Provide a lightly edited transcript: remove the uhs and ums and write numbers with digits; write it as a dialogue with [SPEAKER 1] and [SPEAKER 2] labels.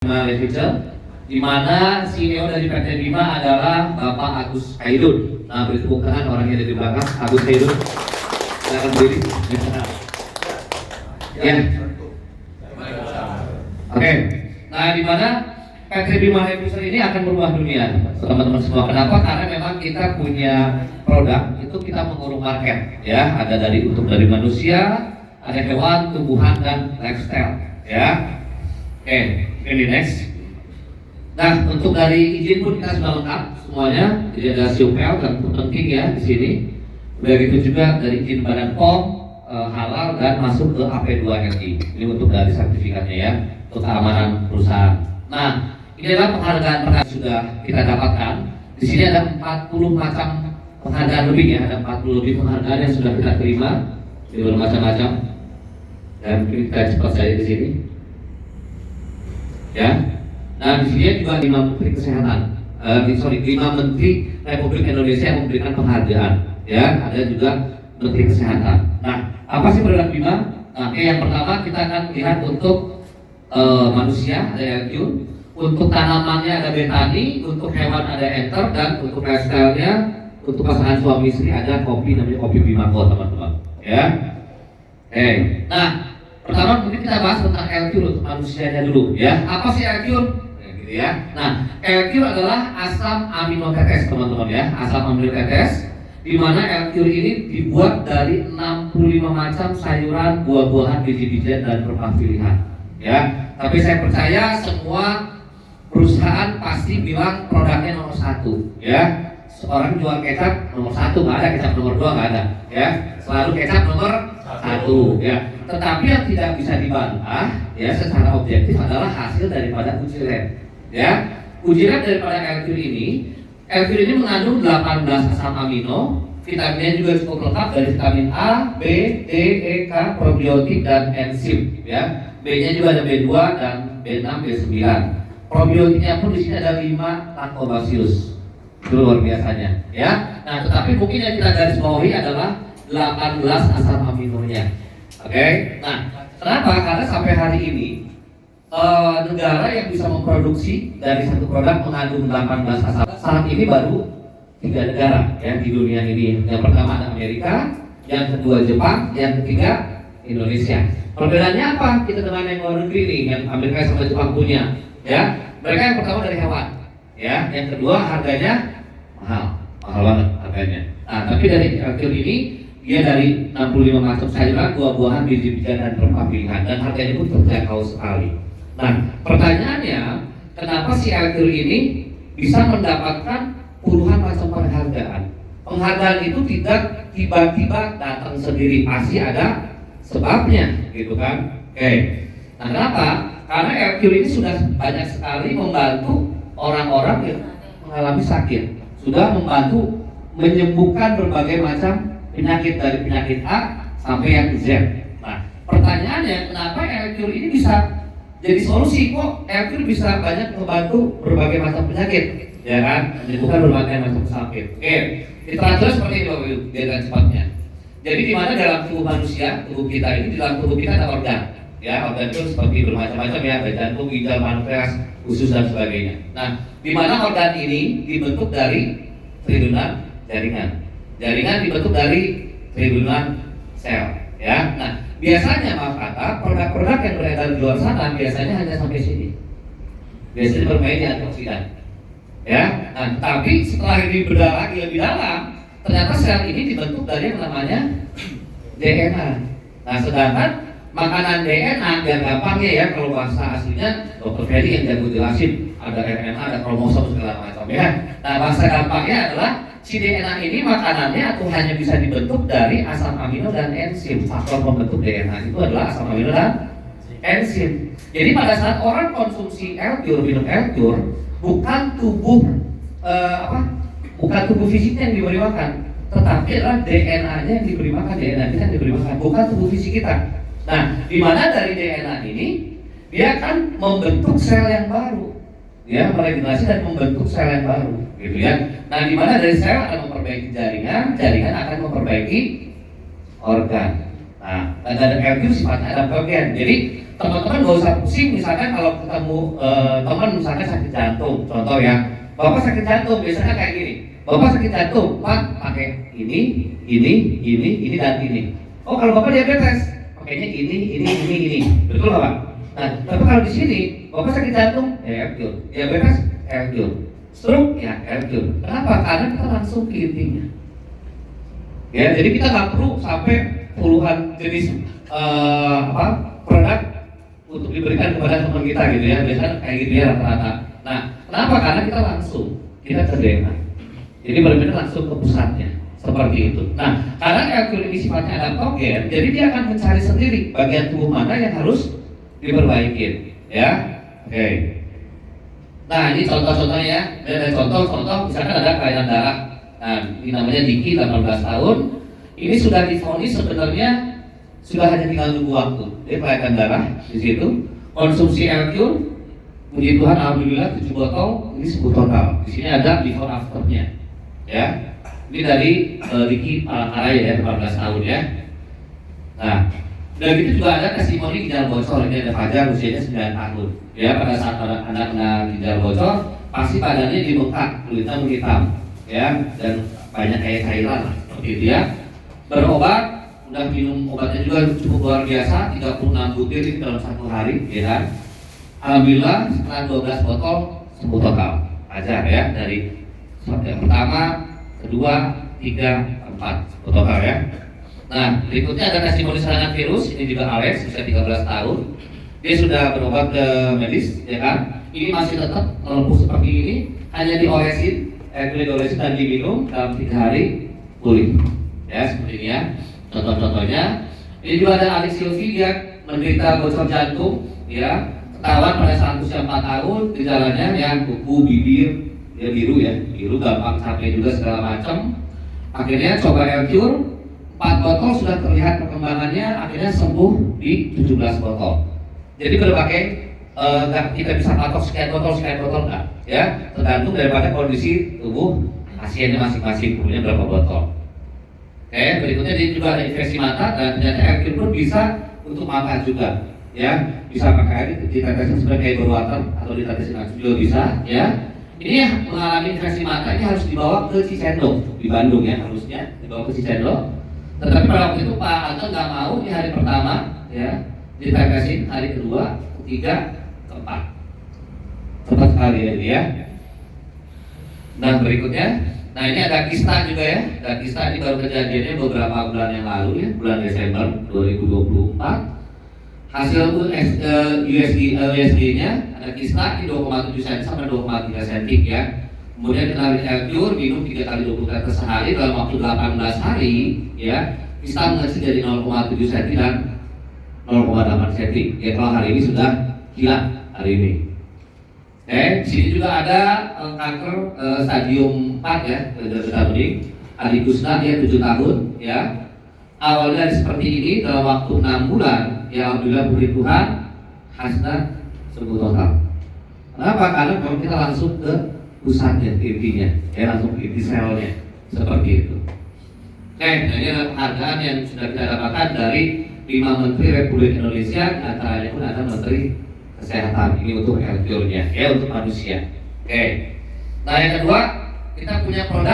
[SPEAKER 1] Literature, di mana CEO dari PT Bima adalah Bapak Agus Khairun. Nah, beri tepuk tangan orangnya dari belakang, Agus Khairun. Silakan berdiri. Ya. Oke. Nah, di mana PT Bima Literature ini akan berubah dunia, teman-teman semua. Kenapa? Karena memang kita punya produk itu kita mengurung market, ya. Ada dari manusia, ada hewan, tumbuhan dan lifestyle, ya. Oke, ini next. Nah, untuk dari izin pun kita sudah lengkap semuanya. Jadi ada siupel dan penting ya di sini. Begitu juga dari izin Badan POM, halal dan masuk ke AP2LI. Ini untuk dari sertifikatnya ya, untuk keamanan perusahaan. Nah, ini adalah penghargaan yang sudah kita dapatkan. Di sini ada 40 macam penghargaan lebih ya, ada 40 lebih penghargaan yang sudah kita terima di bermacam-macam. Dan kita cepat saja di sini. Ya, nah di sini juga 5 Menteri Kesehatan, 5 Menteri Republik Indonesia yang memberikan penghargaan. Ya, ada juga Menteri Kesehatan. Nah, apa sih produk Bima? Nah, yang pertama kita akan lihat untuk manusia ada LQ, untuk tanamannya ada betani, untuk hewan ada enter, dan untuk lifestyle-nya untuk pasangan suami istri ada kopi namanya kopi Bima Co, teman-teman. Ya, nah. Pertama mungkin kita bahas tentang LQ untuk manusianya dulu ya. Apa sih LQ? Gitu ya. Nah, LQ adalah asam aminotetes teman-teman ya. Asam aminotetes di mana LQ ini dibuat dari 65 macam sayuran, buah-buahan, biji-bijian dan berbagai pilihan. Ya. Tapi saya percaya semua perusahaan pasti bilang produknya nomor 1 ya. Seorang jual kecap nomor 1 nggak ada, kecap nomor 2 nggak ada ya. Selalu kecap nomor 1 ya. Tetapi yang tidak bisa dibantah ya secara objektif adalah hasil daripada uji lab. Ya, uji lab daripada LQ ini mengandung 18 asam amino, vitaminnya juga cukup lengkap dari vitamin A, B, D, E, K, probiotik dan enzim. Ya, B-nya juga ada B2 dan B6, B9. Probiotiknya pun di sini ada 5 lactobacillus. Itu luar biasanya. Ya, nah tetapi mungkin yang kita garis bawahi adalah 18 asam aminonya. Oke, nah kenapa? Karena sampai hari ini negara yang bisa memproduksi dari satu produk mengandung 18 asam saat ini baru 3 negara ya di dunia ini. Yang pertama ada Amerika, yang kedua Jepang, yang ketiga Indonesia. Perbedaannya apa? Kita dengan yang luar negeri nih, yang Amerika sama Jepang punya. Ya, mereka yang pertama dari hewan, ya. Yang kedua harganya mahal banget harganya. Nah, tapi dari LQ ini dia dari 65 macam sayuran, buah-buahan, biji-bijian dan rempah pilihan dan harganya pun terjangkau sekali. Nah, pertanyaannya, kenapa si LQ ini bisa mendapatkan puluhan macam penghargaan? Penghargaan itu tidak tiba-tiba datang sendiri, pasti ada sebabnya, gitu kan? Oke. Nah, kenapa? Karena LQ ini sudah banyak sekali membantu orang-orang yang mengalami sakit, sudah membantu menyembuhkan berbagai macam penyakit dari penyakit A sampai yang Z. Nah, pertanyaannya kenapa LQ ini bisa jadi solusi? Kok LQ bisa banyak membantu berbagai macam penyakit, ya kan? Menyembuhkan berbagai macam sakit. Oke, literatur seperti itu dengan cepatnya. Jadi di mana dalam tubuh manusia, tubuh kita ini, di dalam tubuh kita ada organ. Ya, organ itu seperti bermacam-macam ya, ada jantung, ginjal, pankreas, usus dan sebagainya. Nah, di mana organ ini dibentuk dari tridunan jaringan. Jaringan dibentuk dari tridunan sel, ya. Nah, biasanya maaf kata produk-produk yang beredar di luar sana biasanya hanya sampai sini. Biasanya bermain di antioksidan, ya. Nah, tapi setelah ini bedah lagi lebih dalam, ternyata sel ini dibentuk dari yang namanya DNA. Nah, sedangkan makanan DNA yang gampangnya ya, kalau bahasa aslinya Dr. Ferry yang jago jelasin, ada RNA, ada kromosom segala macam ya. Nah, bahasa gampangnya adalah si DNA ini makanannya atau hanya bisa dibentuk dari asam amino dan enzim. Faktor pembentuk DNA itu adalah asam amino dan enzim. Jadi pada saat orang konsumsi LQ, minum LQ, bukan tubuh bukan tubuh fisiknya yang diberi makan, tetapi adalah DNA-nya yang diberi makan, DNA kita yang diberi makan, bukan tubuh fisik kita. Nah, di mana dari DNA ini dia akan membentuk sel yang baru, ya, meregenerasi dan membentuk sel yang baru, gitu ya. Nah, di mana dari sel akan memperbaiki jaringan, jaringan akan memperbaiki organ. Nah, ada LQ sifatnya adaptogen. Jadi teman-teman nggak usah pusing misalkan kalau ketemu teman misalkan sakit jantung, contoh ya, bapak sakit jantung biasanya kayak gini, bapak sakit jantung, pak pakai ini dan ini. Oh kalau bapak diabetes, pakainya ini, betul nggak pak? Nah, tapi kalau di sini bapak sakit jantung, ya LQ, diabetes, LQ, stroke, ya LQ. Kenapa? Karena kita langsung ke intinya. Ya, jadi kita nggak perlu sampai puluhan jenis produk untuk diberikan kepada teman kita gitu ya, biasanya kayak gitu ya rata-rata. Nah, kenapa? Karena kita ke DNA, jadi benar-benar langsung ke pusatnya seperti itu. Nah, karena LQ ini sifatnya adaptogen, jadi dia akan mencari sendiri bagian tubuh mana yang harus diperbaiki, ya. Oke. Nah, ini contoh-contohnya ya. Ada contoh misalkan ada kelainan darah. Nah, ini namanya Diki 18 tahun. Ini sudah divonis sebenarnya sudah hanya tinggal nunggu waktu. Dia kelainan darah di situ. Konsumsi LQ, puji Tuhan alhamdulillah 7 botol, ini 10 total. Di sini ada before afternya. Ya. Ini dari Diki Palangkaraya ya, 18 tahun ya. Nah, dan itu juga ada testimoni ginjal bocor. Ini ada Fajar usianya 9 tahun. Ya, pada saat anak kena ginjal bocor, pasti badannya dibengkak, kulitnya menghitam, ya, dan banyak kayak cairan lah, seperti itu ya. Berobat, udah minum obatnya juga cukup luar biasa, 36 butir ini dalam 1 hari, ya kan. Alhamdulillah setelah 12 botol sembuh total. Ajar ya, dari yang pertama, kedua, 3, 4 sembuh total ya. Nah, berikutnya ada testimoni serangan virus, ini juga Alex, usia 13 tahun. Dia sudah berobat ke medis, ya kan. Ini masih tetap lumpuh seperti ini, hanya diolesin, diolesin dan diminum dalam 3 hari pulih. Ya, seperti ini ya. Contoh-contohnya. Ini juga ada Alex Silvi, dia menderita bocor jantung, ya. Ketahuan pada saat usia 4 tahun, gejalanya yang kuku, bibir, ya biru gampang capek juga segala macam. Akhirnya coba LQ, 4 botol sudah terlihat perkembangannya, akhirnya sembuh di 17 botol. Jadi berbagai kita bisa patok sekian botol enggak, ya, tergantung daripada kondisi tubuh pasiennya masing-masing, punya berapa botol. Oke, berikutnya dia juga ada infeksi mata dan ternyata LQ pun bisa untuk mata juga, ya, bisa pakai ditetesin sebagai water atau ditetesin juga bisa, ya. Ini yang mengalami infeksi mata ini harus dibawa ke Cicendo di Bandung ya, harusnya dibawa ke Cicendo. Tetapi pada waktu itu Pak Anton nggak mau di hari pertama, ya, ditetesin, hari kedua, ketiga, keempat, cepat sekali ya. Nah berikutnya, nah ini ada kista juga ya, ada kista ini baru kejadiannya beberapa bulan yang lalu ya, bulan Desember 2024. Hasil USG-nya ada kista ini 2,7 cm sampai 2,3 cm ya. Kemudian kita LQ minum 3 kali 20 tetes sehari dalam waktu 18 hari ya, kista mengecil jadi 0,7 cm dan 0,8 cm. Ya kalau hari ini sudah hilang hari ini. Sini juga ada kanker stadium 4 ya, getah bening. Adi Kusna dia 7 tahun ya. Awalnya seperti ini dalam waktu 6 bulan, ya alhamdulillah puji Tuhan, hasilnya sembuh total. Kenapa? Karena kalau kita langsung ke pusatnya, intinya, ya langsung ke inti selnya, seperti itu. Nah ini adalah penghargaan yang sudah kita dapatkan dari 5 Menteri Republik Indonesia, antaranya pun ada Menteri Kesehatan. Ini untuk LQ-nya, ya untuk manusia. Nah yang kedua, kita punya produk